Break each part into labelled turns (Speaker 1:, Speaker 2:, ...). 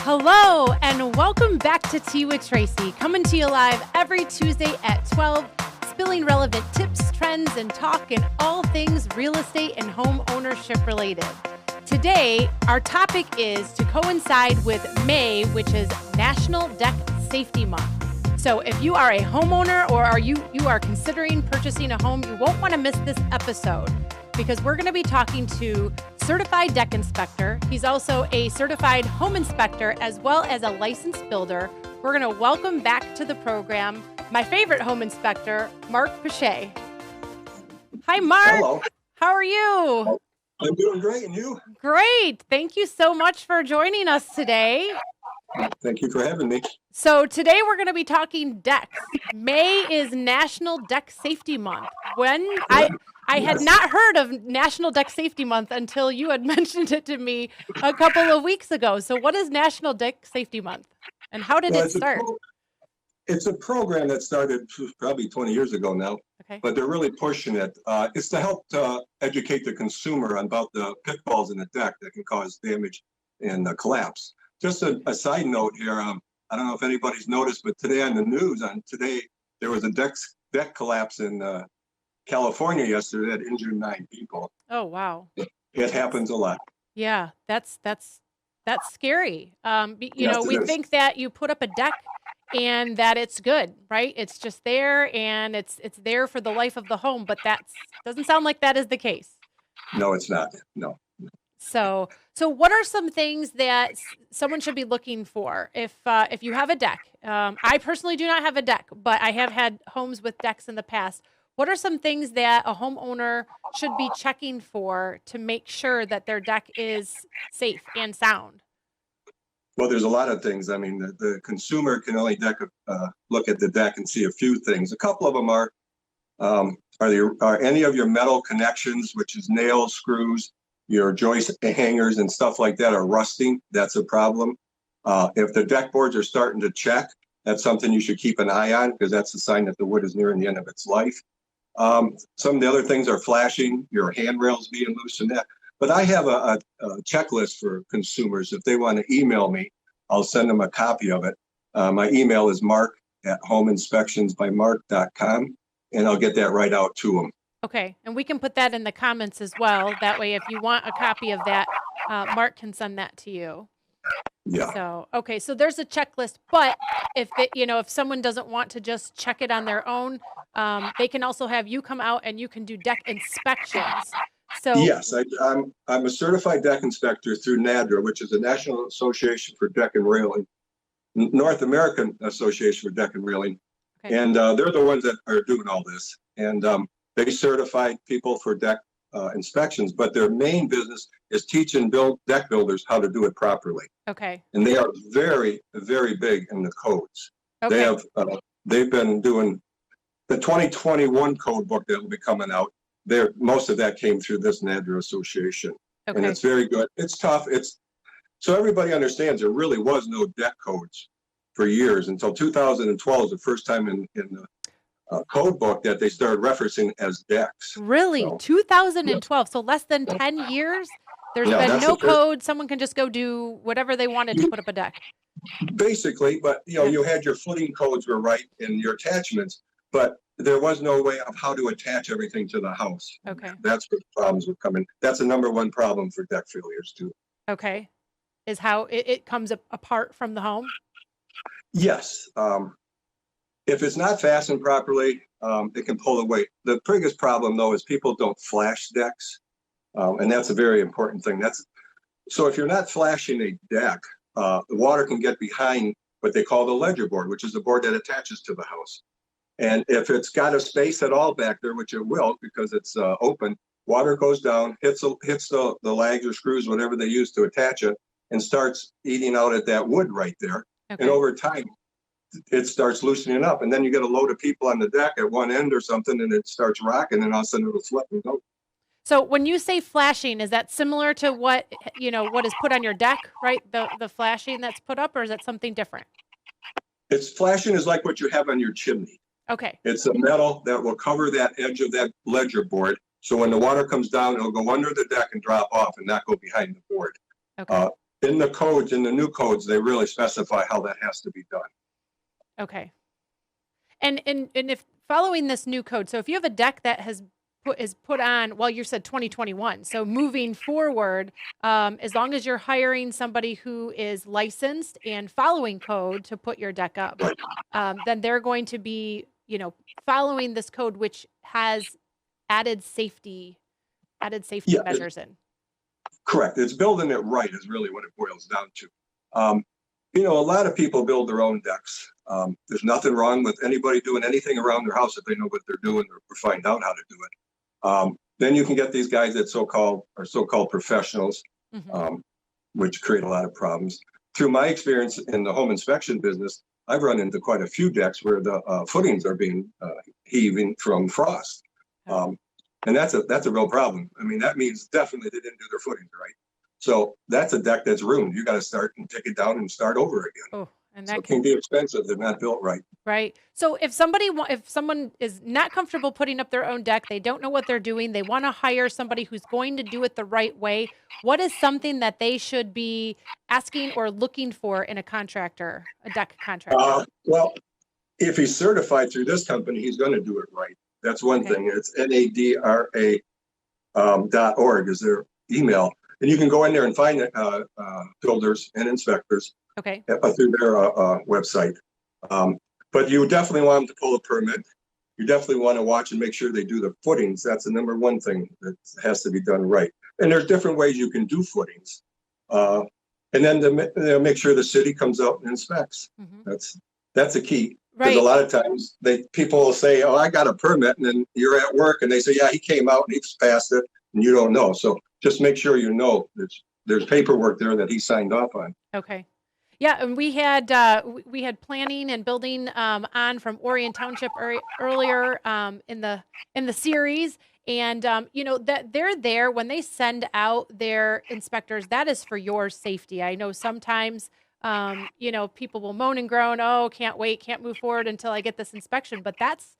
Speaker 1: Hello, and welcome back to Tea with Tracy, coming to you live every Tuesday at 12, spilling relevant tips, trends, and talk in all things real estate and home ownership related. Today, our topic is to coincide with May, which is National Deck Safety Month. So if you are a homeowner or you are considering purchasing a home, you won't want to miss this episode because we're going to be talking to certified deck inspector. He's also a certified home inspector as well as a licensed builder. We're going to welcome back to the program my favorite home inspector, Mark Piche. Hi, Mark.
Speaker 2: Hello.
Speaker 1: How are you?
Speaker 2: I'm doing great, and you?
Speaker 1: Great. Thank you so much for joining us today.
Speaker 2: Thank you for having me.
Speaker 1: So today we're going to be talking decks. May is National Deck Safety Month. I had not heard of National Deck Safety Month until you had mentioned it to me a couple of weeks ago. So what is National Deck Safety Month, and how did it start?
Speaker 2: It's a program that started probably 20 years ago now,
Speaker 1: Okay.
Speaker 2: but they're really pushing it. It's to help educate the consumer about the pitfalls in the deck that can cause damage and collapse. Just a side note here, I don't know if anybody's noticed, but today on the news, there was a deck collapse in California yesterday that injured 9 people.
Speaker 1: Oh, wow.
Speaker 2: It happens a lot.
Speaker 1: Yeah, that's scary.
Speaker 2: Yes,
Speaker 1: we
Speaker 2: it is.
Speaker 1: think that you put up a deck and that it's good, right? It's just there and it's there for the life of the home, but that doesn't sound like that is the case.
Speaker 2: No, it's not. No.
Speaker 1: So what are some things that someone should be looking for if you have a deck? I personally do not have a deck, but I have had homes with decks in the past. What are some things that a homeowner should be checking for to make sure that their deck is safe and sound?
Speaker 2: Well, there's a lot of things. I mean, the consumer can only look at the deck and see a few things. A couple of them are any of your metal connections, which is nails, screws, your joist hangers and stuff like that are rusting. That's a problem. If the deck boards are starting to check, that's something you should keep an eye on because that's a sign that the wood is nearing the end of its life. Some of the other things are flashing, your handrails being loose and that. But I have a checklist for consumers. If they want to email me, I'll send them a copy of it. My email is mark@homeinspectionsbymark.com, and I'll get that right out to them.
Speaker 1: Okay, and we can put that in the comments as well. That way, if you want a copy of that, Mark can send that to you.
Speaker 2: Yeah.
Speaker 1: So there's a checklist, but if someone doesn't want to just check it on their own, they can also have you come out and you can do deck inspections. So
Speaker 2: Yes, I'm a certified deck inspector through NADRA, which is the National Association for Deck and Railing, North American Association for Deck and Railing,
Speaker 1: Okay.
Speaker 2: and they're the ones that are doing all this. And they certify people for deck inspections, but their main business is teaching deck builders how to do it properly.
Speaker 1: Okay.
Speaker 2: And they are very, very big in the codes.
Speaker 1: Okay.
Speaker 2: They've been doing the 2021 code book that will be coming out. Most of that came through this NADRA association.
Speaker 1: Okay.
Speaker 2: And it's very good. It's tough. So everybody understands there really was no deck codes for years until 2012 is the first time in the code book that they started referencing as decks.
Speaker 1: Really?
Speaker 2: So,
Speaker 1: 2012. So less than 10 years? There's
Speaker 2: Yeah,
Speaker 1: been
Speaker 2: that's
Speaker 1: no
Speaker 2: the first-
Speaker 1: code. Someone can just go do whatever they wanted to put up a deck.
Speaker 2: Basically, but you had your footing codes were right in your attachments, but there was no way of how to attach everything to the house.
Speaker 1: Okay.
Speaker 2: That's where the problems would come in. That's the number one problem for deck failures too.
Speaker 1: Okay. Is how it comes apart from the home?
Speaker 2: Yes. If it's not fastened properly, it can pull away. The biggest problem though is people don't flash decks. And that's a very important thing. So if you're not flashing a deck, the water can get behind what they call the ledger board, which is the board that attaches to the house. And if it's got a space at all back there, which it will because it's open, water goes down, hits the lags or screws, whatever they use to attach it, and starts eating out at that wood right there.
Speaker 1: Okay.
Speaker 2: And over time, it starts loosening up. And then you get a load of people on the deck at one end or something, and it starts rocking, and all of a sudden it'll flip and go.
Speaker 1: So when you say flashing, is that similar to what is put on your deck, right? The flashing that's put up, or is that something different?
Speaker 2: It's flashing is like what you have on your chimney.
Speaker 1: Okay.
Speaker 2: It's a metal that will cover that edge of that ledger board. So when the water comes down, it'll go under the deck and drop off and not go behind the board.
Speaker 1: Okay.
Speaker 2: In the codes, in the new codes, they really specify how that has to be done.
Speaker 1: Okay. And if following this new code, so if you have a deck that is put on, well, you said 2021. So moving forward, as long as you're hiring somebody who is licensed and following code to put your deck up, then they're going to be, following this code, which has added safety measures in.
Speaker 2: Correct. It's building it right is really what it boils down to. A lot of people build their own decks. There's nothing wrong with anybody doing anything around their house if they know what they're doing or find out how to do it. Then you can get these guys that are so-called professionals, which create a lot of problems. Through my experience in the home inspection business, I've run into quite a few decks where the footings are being heaving from frost. And that's a real problem. I mean, that means definitely they didn't do their footings right. So that's a deck that's ruined. You got to start and take it down and start over again.
Speaker 1: Oh, and that
Speaker 2: can be expensive. They're not built right.
Speaker 1: Right. So if someone is not comfortable putting up their own deck, they don't know what they're doing, they want to hire somebody who's going to do it the right way, what is something that they should be asking or looking for in a deck contractor?
Speaker 2: Well, if he's certified through this company, he's going to do it right. That's one thing. It's NADRA.org is their email. And you can go in there and find builders and inspectors through their website. But you definitely want them to pull a permit. You definitely want to watch and make sure they do the footings. That's the number one thing that has to be done right. And there's different ways you can do footings. And then make sure the city comes out and inspects. That's a key. Because a lot of times people will say, "Oh, I got a permit," and then you're at work and they say, "Yeah, he came out and he's passed it," and you don't know. So just make sure there's paperwork there that he signed off on.
Speaker 1: Okay. Yeah, and we had planning and building on from Orion Township earlier in the series, and that they're there when they send out their inspectors. That is for your safety. I know sometimes people will moan and groan, "Oh, can't move forward until I get this inspection." But that's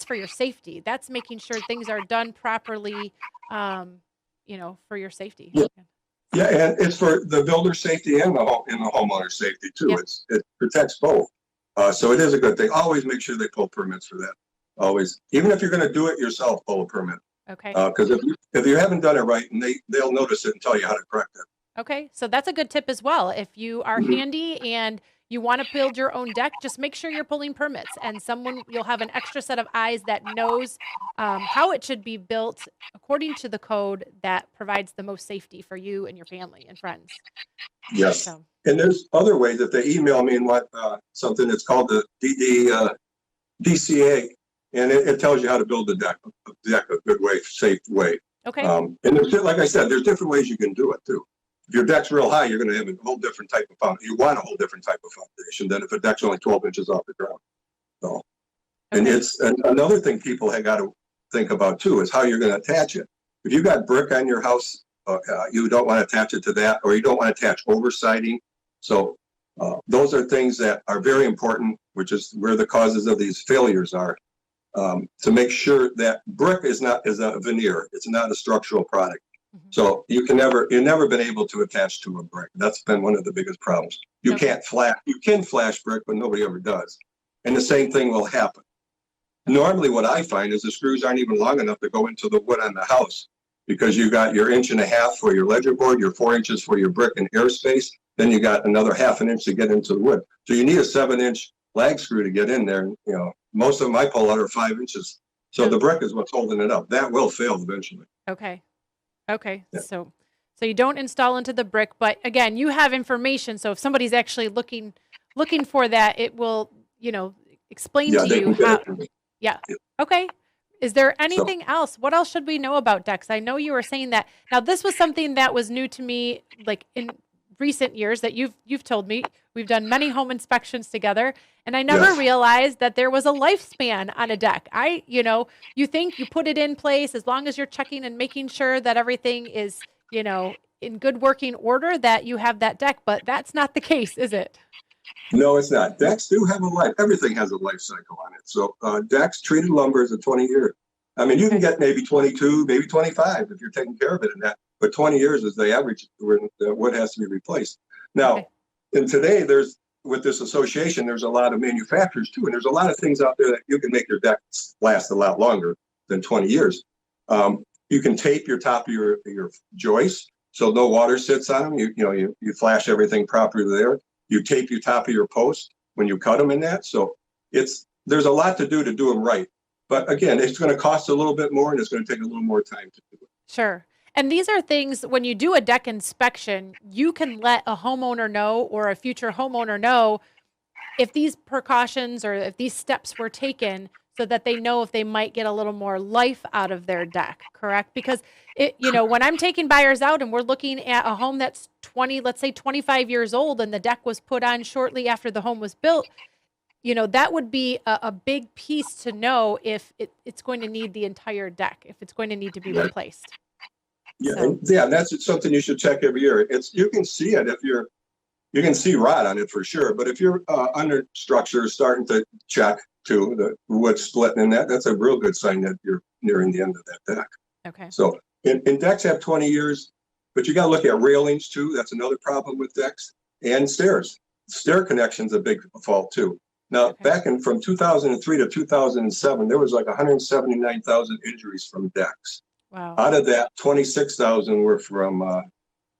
Speaker 1: for your safety. That's making sure things are done properly, for your safety.
Speaker 2: Yeah, and it's for the builder's safety and the homeowner's safety too. Yep. It protects both. So it is a good thing. Always make sure they pull permits for that. Always, even if you're going to do it yourself, pull a permit.
Speaker 1: Okay.
Speaker 2: Because if you haven't done it right, and they'll notice it and tell you how to correct it.
Speaker 1: Okay, so that's a good tip as well. If you are handy and you want to build your own deck, just make sure you're pulling permits, and you'll have an extra set of eyes that knows how it should be built according to the code that provides the most safety for you and your family and friends.
Speaker 2: Yes, and there's other ways that they email me and something that's called the DCA, and it tells you how to build a deck a good way, safe way. Okay. And like I said, there's different ways you can do it too. If your deck's real high, you're going to have a whole different type of foundation. You want a whole different type of foundation than if a deck's only 12 inches off the ground. So, and another thing people have got to think about too is how you're going to attach it. If you got brick on your house, you don't want to attach it to that, or you don't want to attach oversiding. So those are things that are very important, which is where the causes of these failures are. To make sure that brick is a veneer. It's not a structural product. So you've never been able to attach to a brick. That's been one of the biggest problems. You can flash brick, but nobody ever does. And the same thing will happen. Normally what I find is the screws aren't even long enough to go into the wood on the house, because you got your 1.5 inches for your ledger board, your 4 inches for your brick and airspace. Then you got another 1/2 inch to get into the wood. So you need a 7-inch lag screw to get in there. Most of them I pull out are 5 inches. So the brick is what's holding it up. That will fail eventually.
Speaker 1: Okay. Yeah. So you don't install into the brick, but again, you have information. So if somebody's actually looking for that, it will, explain to you how. Yeah. Okay. Is there anything else? What else should we know about decks? I know you were saying that. Now, this was something that was new to me, like in recent years, that you've told me. We've done many home inspections together, and I never realized that there was a lifespan on a deck. You think you put it in place as long as you're checking and making sure that everything is, in good working order, that you have that deck, but that's not the case, is it?
Speaker 2: No, it's not. Decks do have a life. Everything has a life cycle on it. So decks, treated lumber is a 20 year. I mean, you can get maybe 22, maybe 25 if you're taking care of it in that, but 20 years is the average where the wood has to be replaced. Now,
Speaker 1: Okay.
Speaker 2: and today with this association, there's a lot of manufacturers too, and there's a lot of things out there that you can make your decks last a lot longer than 20 years. You can tape your top of your joists so no water sits on them. You flash everything properly there. You tape your top of your post when you cut them in that. So there's a lot to do them right. But again, it's going to cost a little bit more, and it's going to take a little more time to do it.
Speaker 1: Sure. And these are things, when you do a deck inspection, you can let a homeowner know or a future homeowner know if these precautions or if these steps were taken so that they know if they might get a little more life out of their deck, correct? Because when I'm taking buyers out and we're looking at a home that's 25 years old and the deck was put on shortly after the home was built, that would be a big piece to know if it's going to need the entire deck, if it's going to need to be replaced.
Speaker 2: Yeah, so. Yeah, that's something you should check every year. You can see it you can see rot on it for sure. But if your under structure is starting to check too, the wood splitting in that's a real good sign that you're nearing the end of that deck.
Speaker 1: Okay.
Speaker 2: So and decks have 20 years, but you got to look at railings too. That's another problem with decks and stairs. Stair connection's a big fault too. Now, back from 2003 to 2007, there was like 179,000 injuries from decks.
Speaker 1: Wow.
Speaker 2: Out of that, 26,000 were from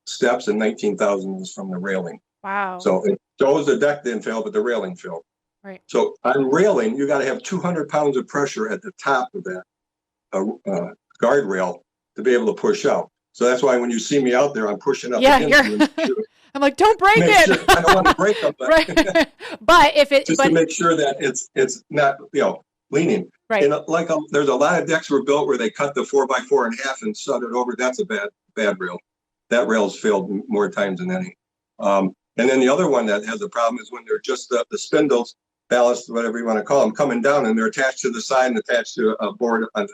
Speaker 2: steps and 19,000 was from the railing.
Speaker 1: Wow.
Speaker 2: So it shows the deck didn't fail, but the railing failed.
Speaker 1: Right.
Speaker 2: So on railing, you got to have 200 pounds of pressure at the top of that guardrail to be able to push out. So that's why when you see me out there, I'm pushing up.
Speaker 1: Yeah, I'm like, don't break it.
Speaker 2: Sure, I don't want to break them, but,
Speaker 1: right. But if it
Speaker 2: to make sure that it's not leaning.
Speaker 1: Right.
Speaker 2: And there's a lot of decks were built where they cut the 4x4 in half and sewed it over. That's a bad rail. That rail's failed more times than any. And then the other one that has a problem is when they're just the spindles, ballast, whatever you want to call them, coming down and they're attached to the side and attached to a board on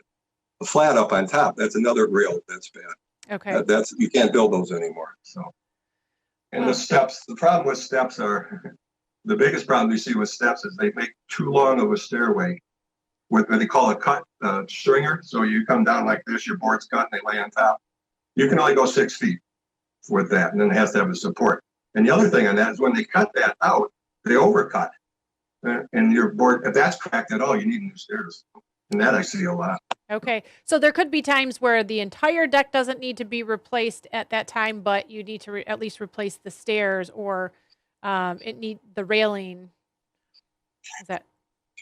Speaker 2: a flat up on top. That's another rail that's bad.
Speaker 1: Okay.
Speaker 2: You can't build those anymore. So, and the steps. The problem with steps are the biggest problem we see with steps is they make too long of a stairway. What they call a cut stringer. So you come down like this, your board's cut, and they lay on top. You can only go 6 feet with that, and then it has to have a support. And the other thing on that is when they cut that out, they overcut. And your board, if that's cracked at all, you need new stairs. And that I see a lot.
Speaker 1: Okay. So there could be times where the entire deck doesn't need to be replaced at that time, but you need to at least replace the stairs or the railing. Is that?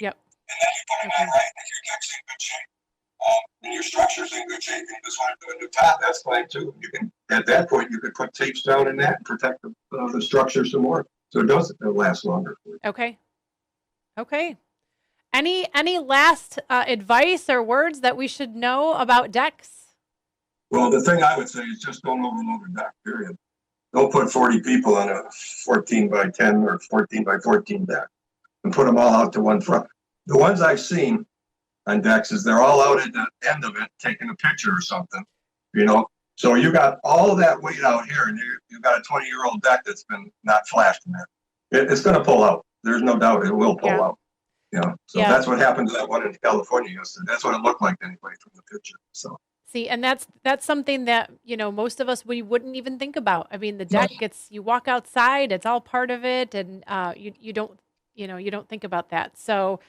Speaker 1: Yep.
Speaker 2: And then you put it on right, if your deck's in good shape, and your structure's in good shape, and you just want to do a new top, that's fine too. You can, at that point, you could put tapes down in that and protect the structure some more, so it'll last longer.
Speaker 1: Okay. Okay. Any last advice or words that we should know about decks?
Speaker 2: Well, the thing I would say is just don't overload a deck, period. Don't put 40 people on a 14 by 10 or 14 by 14 deck and put them all out to one front. The ones I've seen on decks is they're all out at the end of it taking a picture or something, So you got all of that weight out here, and you've got a 20-year-old deck that's been not flashed in there. It's going to pull out. There's no doubt it will pull out. So that's what happened to that one in California yesterday. That's what it looked like anyway from the picture. So
Speaker 1: see, and that's something that most of us we wouldn't even think about. I mean, the deck you walk outside, it's all part of it, and you don't think about that. So.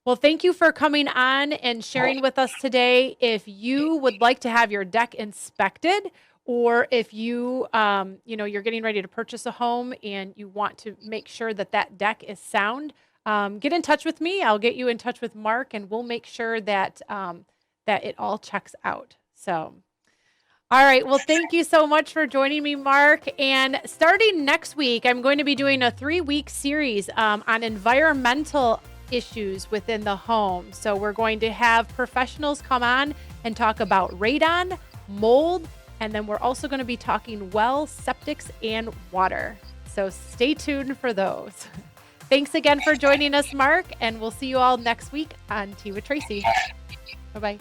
Speaker 1: Well, thank you for coming on and sharing with us today. If you would like to have your deck inspected, or if you, you're getting ready to purchase a home and you want to make sure that deck is sound, get in touch with me. I'll get you in touch with Mark, and we'll make sure that it all checks out. So, all right. Well, thank you so much for joining me, Mark. And starting next week, I'm going to be doing a 3-week series on environmental issues within the home. So we're going to have professionals come on and talk about radon, mold, and then we're also going to be talking wells, septics, and water. So stay tuned for those. Thanks again for joining us, Mark, and we'll see you all next week on Tea with Tracy. Bye-bye.